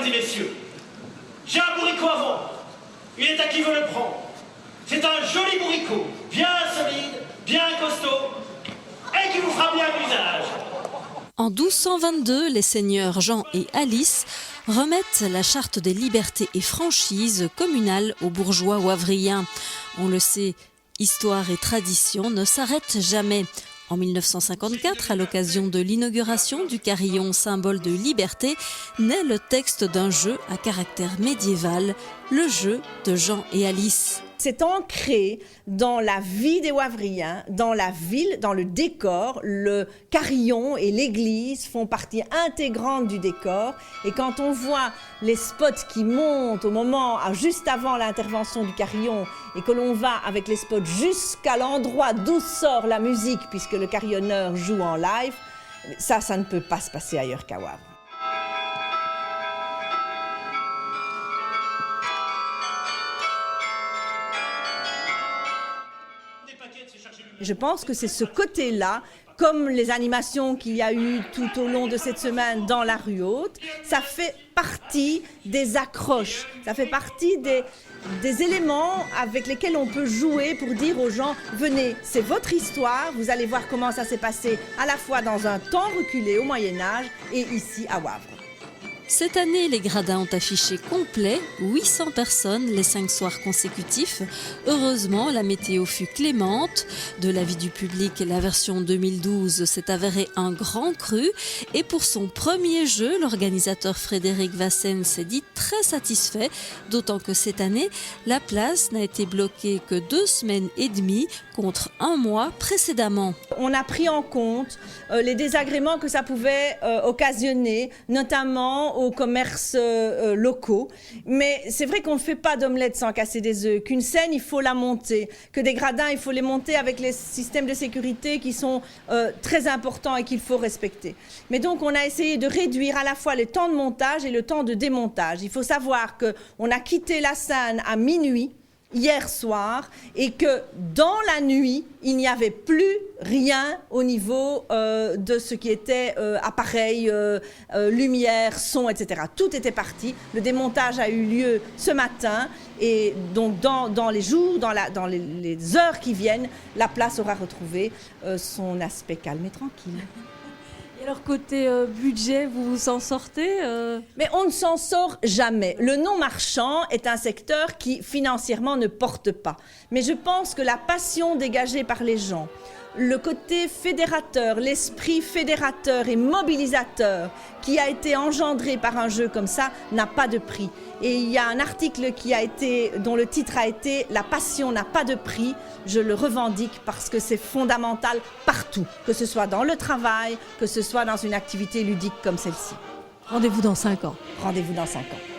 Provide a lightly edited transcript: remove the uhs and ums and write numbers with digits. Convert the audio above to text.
et messieurs, j'ai un bourricot à vendre. Il est à qui veut le prendre. C'est un joli bourricot, bien solide, bien costaud, et qui vous fera bien l'usage. En 1222, les seigneurs Jean et Alice remettent la charte des libertés et franchises communales aux bourgeois wavriens. On le sait, histoire et tradition ne s'arrêtent jamais. En 1954, à l'occasion de l'inauguration du carillon symbole de liberté, naît le texte d'un jeu à caractère médiéval, le jeu de Jean et Alice. C'est ancré dans la vie des Wavriens, dans la ville, dans le décor. Le carillon et l'église font partie intégrante du décor. Et quand on voit les spots qui montent au moment, juste avant l'intervention du carillon, et que l'on va avec les spots jusqu'à l'endroit d'où sort la musique, puisque le carillonneur joue en live, ça ne peut pas se passer ailleurs qu'à Wavre. Je pense que c'est ce côté-là, comme les animations qu'il y a eu tout au long de cette semaine dans la rue Haute, ça fait partie des accroches, ça fait partie des éléments avec lesquels on peut jouer pour dire aux gens « Venez, c'est votre histoire, vous allez voir comment ça s'est passé à la fois dans un temps reculé au Moyen-Âge et ici à Wavre ». Cette année, les gradins ont affiché complet, 800 personnes les 5 soirs consécutifs. Heureusement, la météo fut clémente. De l'avis du public, la version 2012 s'est avérée un grand cru. Et pour son premier jeu, l'organisateur Frédéric Vassen s'est dit très satisfait, d'autant que cette année, la place n'a été bloquée que 2 semaines et demie contre 1 mois précédemment. On a pris en compte les désagréments que ça pouvait occasionner, notamment aux commerces locaux. Mais c'est vrai qu'on ne fait pas d'omelette sans casser des œufs, qu'une scène, il faut la monter, que des gradins, il faut les monter avec les systèmes de sécurité qui sont très importants et qu'il faut respecter. Mais donc, on a essayé de réduire à la fois le temps de montage et le temps de démontage. Il faut savoir qu'on a quitté la scène à minuit, hier soir, et que dans la nuit, il n'y avait plus rien au niveau de ce qui était appareil, lumière, son, etc. Tout était parti. Le démontage a eu lieu ce matin et donc dans les jours, dans les heures qui viennent, la place aura retrouvé son aspect calme et tranquille. Et alors côté budget, vous vous en sortez Mais on ne s'en sort jamais. Le non-marchand est un secteur qui financièrement ne porte pas. Mais je pense que la passion dégagée par les gens, le côté fédérateur, l'esprit fédérateur et mobilisateur qui a été engendré par un jeu comme ça n'a pas de prix. Et il y a un article dont le titre a été « La passion n'a pas de prix ». Je le revendique parce que c'est fondamental partout, que ce soit dans le travail, que ce soit dans une activité ludique comme celle-ci. Rendez-vous dans 5 ans. Rendez-vous dans 5 ans.